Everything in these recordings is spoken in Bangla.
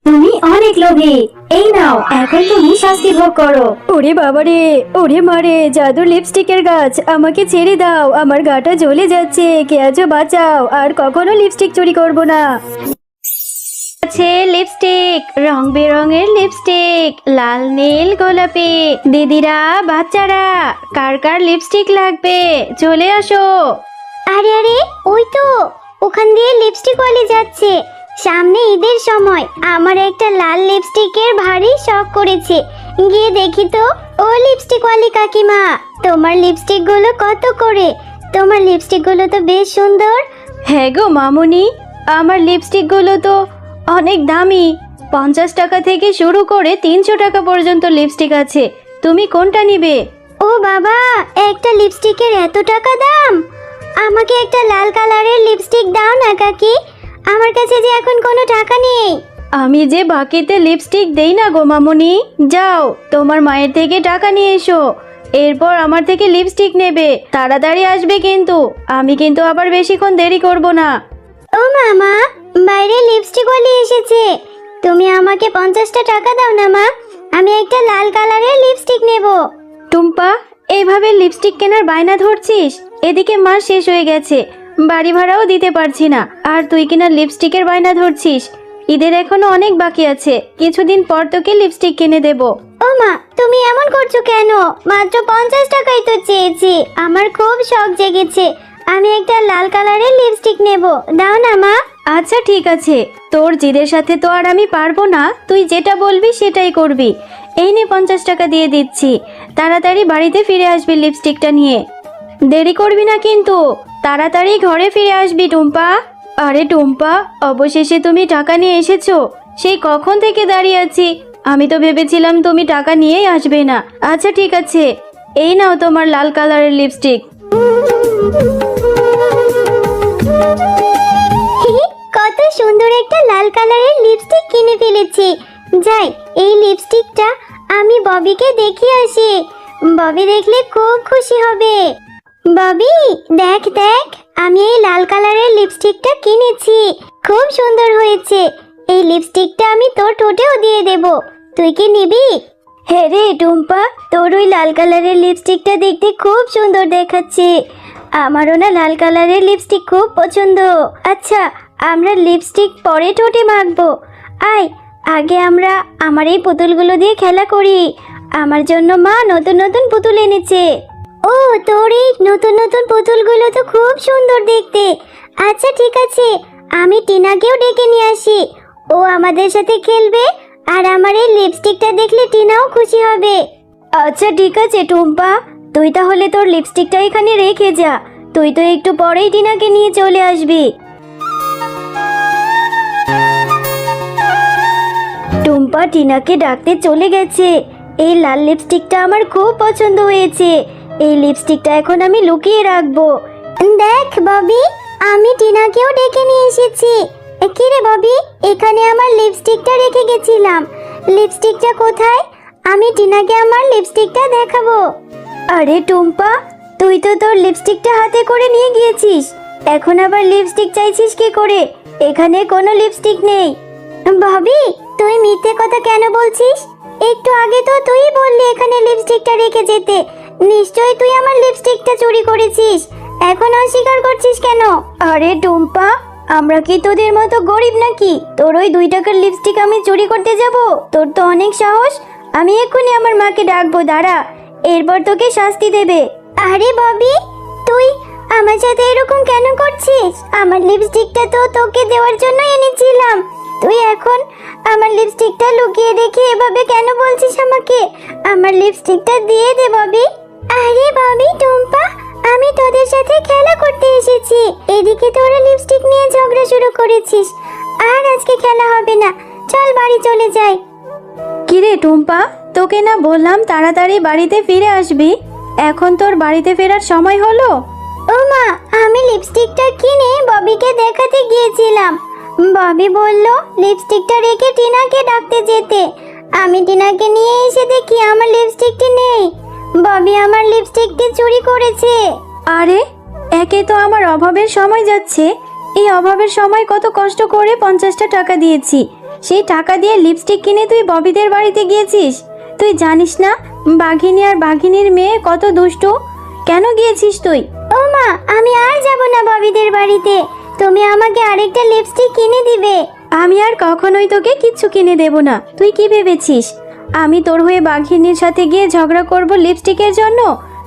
তুমি অনেক লোভী। এই নাও, এখন তুমি শাস্তি ভোগ করো। ওরে বাবারে, ওরে মারে, জাদুর লিপস্টিকের গাছ, আমাকে ছেড়ে দাও, আমার গাটা জ্বলে যাচ্ছে, কে আছো বাঁচাও, আর কখনো লিপস্টিক চুরি করব না। আছে লিপস্টিক, রং বেরঙের লিপস্টিক, লাল নীল গোলাপি। দিদিরা, বাচ্চারা, কার কার লিপস্টিক লাগবে চলে আসো। আরে আরে, ওই তো ওখান দিয়ে লিপস্টিক ওয়ালি যাচ্ছে। সামনে ঈদের সময় আমার একটা লাল লিপস্টিকের ভারী শখ করেছে। গিয়ে দেখি তো। ও লিপস্টিক ওয়ালি কাকিমা, তোমার লিপস্টিক গুলো কত করে? তোমার লিপস্টিক গুলো তো বেশ সুন্দর। হ্যাঁ গো মামুনি, আমার লিপস্টিক গুলো তো অনেক দামি। 50 টাকা থেকে শুরু করে 300 টাকা পর্যন্ত লিপস্টিক আছে, তুমি কোনটা নিবে? ও বাবা, একটা লিপস্টিকের এত টাকা দাম! আমাকে একটা লাল কালারের লিপস্টিক দাও না কাকি, আমার কাছে যে এখন কোনো টাকা নেই। আমি যে বাকিতে লিপস্টিক দেই না গো মামুনি। যাও, তোমার মায়ের থেকে টাকা নিয়ে এসো, এরপর আমার থেকে লিপস্টিক নেবে। তাড়াতাড়ি আসবে কিন্তু, আমি কিন্তু আবার বেশিক্ষণ দেরি করব না। ও মামা, বাইরে লিপস্টিক ওয়ালি এসেছে। তুমি আমাকে 50টা টাকা দাও না মা, আমি একটা লাল কালারের লিপস্টিক নেব। টুম্পা, এইভাবে লিপস্টিক কেনার বায়না ধরছিস? এদিকে মাস শেষ হয়ে গেছে, বাড়ি ভাড়াও দিতে পারছি না, আর তুই কিনা লিপস্টিকের বায়না ধরছিস? ঈদের এখনো অনেক বাকি আছে, কিছুদিন পর তোকে লিপস্টিক কিনে দেব। ও মা, তুমি এমন করছো কেন? মাত্র 50 টাকাই তো চেয়েছি, আমার খুব শখ জেগেছে। আমি একটা লাল কালারের লিপস্টিক নেব, দাও না মা। আচ্ছা ঠিক আছে, তোর জিদের সাথে তো আর আমি পারবো না, তুই যেটা বলবি সেটাই করবি। এই নে 50 টাকা দিয়ে দিচ্ছি, তাড়াতাড়ি বাড়িতে ফিরে আসবি লিপস্টিকটা নিয়ে। দেরি করবি না কিন্তু, তাড়াতাড়ি ঘরে ফিরে আসবি টুম্পা। আরে টুম্পা, অবশেষে তুমি টাকা নিয়ে এসেছো। সেই কখন থেকে দাঁড়িয়ে আছি, আমি তো ভেবেছিলাম তুমি টাকা নিয়েই আসবে না। আচ্ছা ঠিক আছে, এই নাও তোমার লাল কালারের লিপস্টিক। কত সুন্দর একটা লাল কালারের লিপস্টিক কিনে ফেলেছি। যাই, এই লিপস্টিকটা আমি ববিকে দেখিয়ে আসি। ববি দেখলে খুব খুশি হবে। ববি, দেখ দেখ, আমি এই লাল কালারের লিপস্টিকটা কিনেছি, খুব সুন্দর হয়েছে। এই লিপস্টিকটা আমি তোর ঠোঁটেও দিয়ে দেব, তুই কি নিবি? হ্যাঁ রে টুম্পা, তোর ওই লাল কালারের লিপস্টিকটা দেখতে খুব সুন্দর দেখাচ্ছে। আমারও না লাল কালারের লিপস্টিক খুব পছন্দ। আচ্ছা, আমরা লিপস্টিক পরে ঠোঁটে মাখবো। আয়, আগে আমরা আমার এই পুতুলগুলো দিয়ে খেলা করি। আমার জন্য মা নতুন নতুন পুতুল এনেছে। ও, তোর এই নতুন নতুন পুতুলগুলো তো খুব সুন্দর দেখতে। আচ্ছা ঠিক আছে, আমি টিনাকেও ডেকে নিয়ে আসি, ও আমাদের সাথে খেলবে। আর আমার এই লিপস্টিকটা দেখলে টিনাও খুশি হবে। আচ্ছা ঠিক আছে টুম্পা, তুই তাহলে তোর লিপস্টিকটা এখানে রেখে যা, তুই তো একটু পরেই টিনাকে নিয়ে চলে আসবি। টুম্পা টিনাকে ডাকতে চলে গেছে। এই লাল লিপস্টিকটা আমার খুব পছন্দ হয়েছে, এই লিপস্টিকটা এখন আমি লুকিয়ে রাখবো। দেখ ববি, আমি টিনাকেও ডেকে নিয়ে এসেছি। কি রে ববি, এখানে আমার লিপস্টিকটা রেখে গেছিলাম, লিপস্টিকটা কোথায়? আমি টিনাকে আমার লিপস্টিকটা দেখাবো। আরে টুম্পা, তুই তো তোর লিপস্টিকটা হাতে করে নিয়ে গিয়েছিস, এখন আবার লিপস্টিক চাইছিস কি করে? এখানে কোনো লিপস্টিক নেই। ববি, তুই মিথ্যে কথা কেন বলছিস? একটু আগে তো তুই বললি এখানে লিপস্টিকটা রেখে যেতে। নিশ্চয়ই তুই আমার লিপস্টিকটা চুরি করেছিস, এখন অস্বীকার করছিস কেন? আরে টুম্পা, আমরা কি তোদের মতো গরিব নাকি? তোর ওই 2 টাকার লিপস্টিক আমি চুরি করতে যাব? তোর তো অনেক সাহস। আমি এক্ষুনি আমার মাকে ডাকবো, দাঁড়া, এরপর তোকে শাস্তি দেবে। আরে ববি, তুই আমার সাথে এরকম কেন করছিস? আমার লিপস্টিকটা তো তোকে দেওয়ার জন্য এনেছিলাম, তুই এখন আমার লিপস্টিকটা লুকিয়ে রেখে এভাবে কেন বলছিস আমাকে? আমার লিপস্টিকটা দিয়ে দে ববি। আরে ববি, টুম্পা, আমি তোদের সাথে খেলা করতে এসেছি, এদিকে তোরা লিপস্টিক নিয়ে ঝগড়া শুরু করেছিস। আর আজকে খেলা হবে না, চল বাড়ি চলে যাই। কিরে টুম্পা, তোকে না বললাম তাড়াতাড়ি বাড়িতে ফিরে আসবি? এখন তোর বাড়িতে ফেরার সময় হলো? ও মা, আমি লিপস্টিকটা কিনে ববিকে দেখাতে গিয়েছিলাম। ববি বলল লিপস্টিকটা রেখে টিনাকে ডাকতে যেতে। আমি টিনাকে নিয়ে এসে দেখি আমার লিপস্টিকটি নেই। ববি আমার লিপস্টিকটি চুরি করেছে। আরে, একে তো আমার অভাবের সময় যাচ্ছে, এই অভাবের সময় কত কষ্ট করে 50টা টাকা দিয়েছি, সেই টাকা দিয়ে লিপস্টিক কিনে তুই ববিদের বাড়িতে গিয়েছিস। তুই জানিস না বাঘিনী আর বাঘিনীর মেয়ে কত দুষ্টু? কেন গিয়েছিস তুই? ও মা, আমি আর যাব না ববিদের বাড়িতে। তুমি আমাকে আরেকটা লিপস্টিক কিনে দিবে? আমি আর কখনোই তোকে কিচ্ছু কিনে দেব না। তুই কি ভেবেছিস আমি তোর হয়ে বাঘিনীর সাথে গিয়ে ঝগড়া করব লিপস্টিকের জন্য?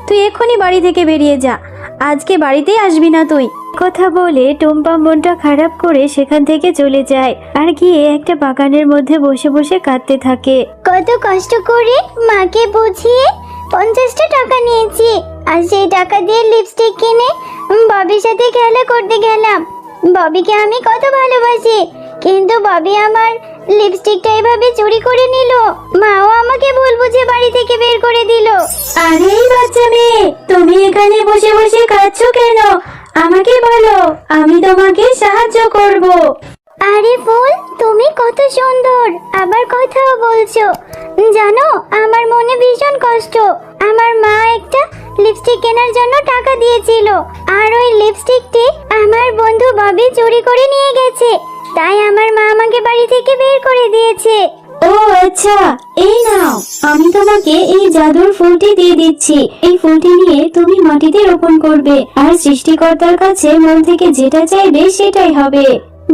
তুই এক্ষুনি বাড়ি থেকে বেরিয়ে যা, আজকে বাড়িতেই আসবি না তুই। কথা বলে টুম্পা মনটা খারাপ করে সেখান থেকে চলে যায় আর গিয়ে একটা বাগানের মধ্যে বসে বসে কাঁদতে থাকে। কত কষ্ট করে মাকে বুঝিয়ে 50টা টাকা নিয়েছি, আর সেই টাকা দিয়ে লিপস্টিক কিনে ববির সাথে খেলা করতে গেলাম। ববিকে আমি কত ভালোবাসি, কিন্তু ববি আমার লিপস্টিকটা এভাবে চুরি করে নিল। মাও আমাকে ভুল বুঝে বাড়ি থেকে বের করে দিল। আরে এই বাচ্চা মেয়ে, তুমি এখানে বসে বসে কাঁদছো কেন? আমাকে বলো, আমি তোমাকে সাহায্য করব। আরে ফুল, তুমি কত সুন্দর, আবার কথাও বলছো। জানো, আমার মনে ভীষণ কষ্ট। আমার মা একটা লিপস্টিক কেনার জন্য টাকা দিয়েছিল, আর ওই লিপস্টিকটি আমার বন্ধু ববি চুরি করে নিয়ে গেছে। তাই আমার মা আমাকে বাড়ি থেকে বের করে দিয়েছে। ও আচ্ছা, এই নাও, আমি তোমাকে এই জাদুর ফুলটি দিয়ে দিচ্ছি। এই ফুলটি নিয়ে তুমি মাটিতে রোপণ করবে, আর সৃষ্টিকর্তার কাছে মন থেকে যেটা চাইবে সেটাই হবে।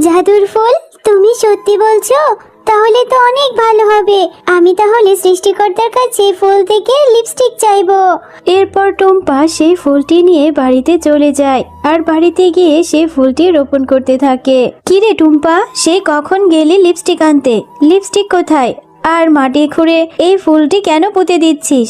জাদুর ফুল? তুমি সত্যি বলছো? তাহলে তো অনেক ভালো হবে। আমি তাহলে সৃষ্টিকর্তার কাছে ফুল থেকে লিপস্টিক চাইবো। এরপর টুম্পা সেই ফুলটি নিয়ে বাড়িতে চলে যায় আর বাড়িতে গিয়ে সেই ফুলটি রোপণ করতে থাকে। কিরে টুম্পা, সেই কখন গেলি লিপস্টিক আনতে? লিপস্টিক কোথায়? আর মাটি খুঁড়ে এই ফুলটি কেন পুঁতে দিচ্ছিস?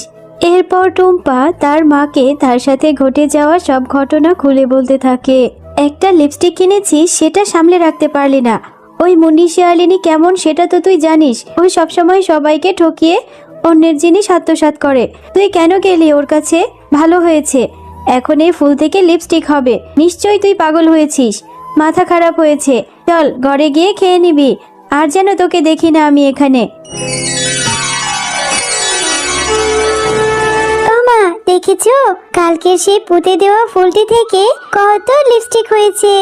এরপর টুম্পা তার মাকে তার সাথে ঘটে যাওয়া সব ঘটনা খুলে বলতে থাকে। একটা লিপস্টিক কিনেছিস, সেটা সামলে রাখতে পারলি না। ওই মুন্নি শিয়ালিনী কেমন সেটা তো তুই জানিস। ওই সবসময় সবাইকে ঠকিয়ে অন্যের জিনিস আত্মসাৎ করে। তুই কেন গেলি ওর কাছে? ভালো হয়েছে, এখন এই ফুল থেকে লিপস্টিক হবে। নিশ্চয়ই তুই পাগল হয়েছিস, মাথা খারাপ হয়েছে। চল ঘরে গিয়ে খেয়ে নিবি, আর যেন তোকে দেখি না আমি এখানে। মা, দেখেছো কালকে সেই পুঁতে দেওয়া ফুলটি থেকে কত লিপস্টিক হয়েছে?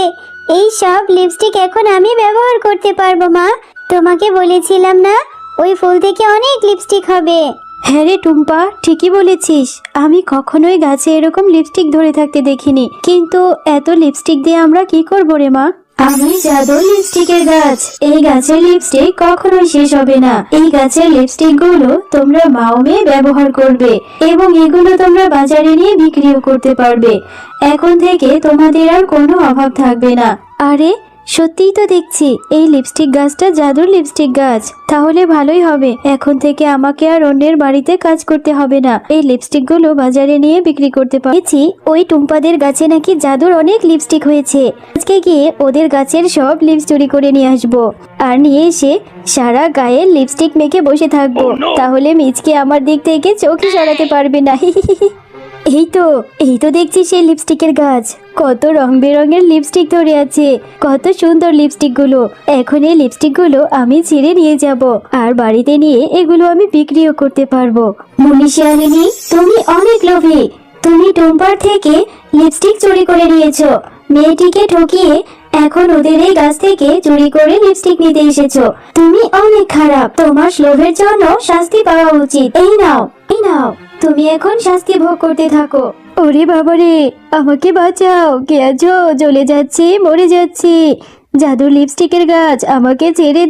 এই সব লিপস্টিক এখন আমি ব্যবহার করতে পারবো। মা, তোমাকে বলেছিলাম না ওই ফুল থেকে অনেক লিপস্টিক হবে। হ্যাঁ রে টুম্পা, ঠিকই বলেছিস। আমি কখনোই গাছে এরকম লিপস্টিক ধরে থাকতে দেখিনি, কিন্তু এত লিপস্টিক দিয়ে আমরা কি করবো রে মা? আমি জাদুর লিপস্টিকের গাছ। এই গাছের লিপস্টিক কখনোই শেষ হবে না। এই গাছের লিপস্টিক গুলো তোমরা মাও মেয়ে ব্যবহার করবে, এবং এগুলো তোমরা বাজারে নিয়ে বিক্রিও করতে পারবে। এখন থেকে তোমাদের আর কোনো অভাব থাকবে না। আরে সত্যিই তো দেখছি এই লিপস্টিক গাছটা জাদুর লিপস্টিক গাছ। তাহলে ভালোই হবে, এখন থেকে আমাকে আর অন্যের বাড়িতে কাজ করতে হবে না। এই লিপস্টিক গুলো বাজারে নিয়ে বিক্রি করতে পারছি। ওই টুম্পাদের গাছে নাকি জাদুর অনেক লিপস্টিক হয়েছে। আজকে গিয়ে ওদের গাছের সব লিপস চুরি করে নিয়ে আসবো, আর নিয়ে এসে সারা গায়ে লিপস্টিক মেখে বসে থাকবো। তাহলে মিচকে আমার দিক থেকে চোখই সরাতে পারবে না। এই তো দেখছি সেই লিপস্টিকের গাছ। কত রং বেরঙের লিপস্টিক ধরে আছে, কত সুন্দর লিপস্টিক গুলো। এখন এই লিপস্টিক গুলো আমি ছিঁড়ে নিয়ে যাব, আর বাড়িতে নিয়ে এগুলো আমি বিক্রিও করতে পারবো। মুন্নি শিয়ালিনী, তুমি অনেক লোভী। তুমি টুম্পার থেকে লিপস্টিক চুরি করে নিয়েছো, মেয়েটিকে ঠকিয়ে এখন ওদের এই গাছ থেকে চুরি করে লিপস্টিক নিতে এসেছো। তুমি অনেক খারাপ, তোমার লোভের জন্য শাস্তি পাওয়া উচিত। এই নাও, এই নাও, তুমি এখন শাস্তি ভোগ করতে থাকো। ওরে বাবারে, আমাকে বাঁচাও, কে আছো? জ্বলে যাচ্ছি, মরে যাচ্ছি। জাদুর লিপস্টিকের গাছ, আমাকে ছেড়ে দাও।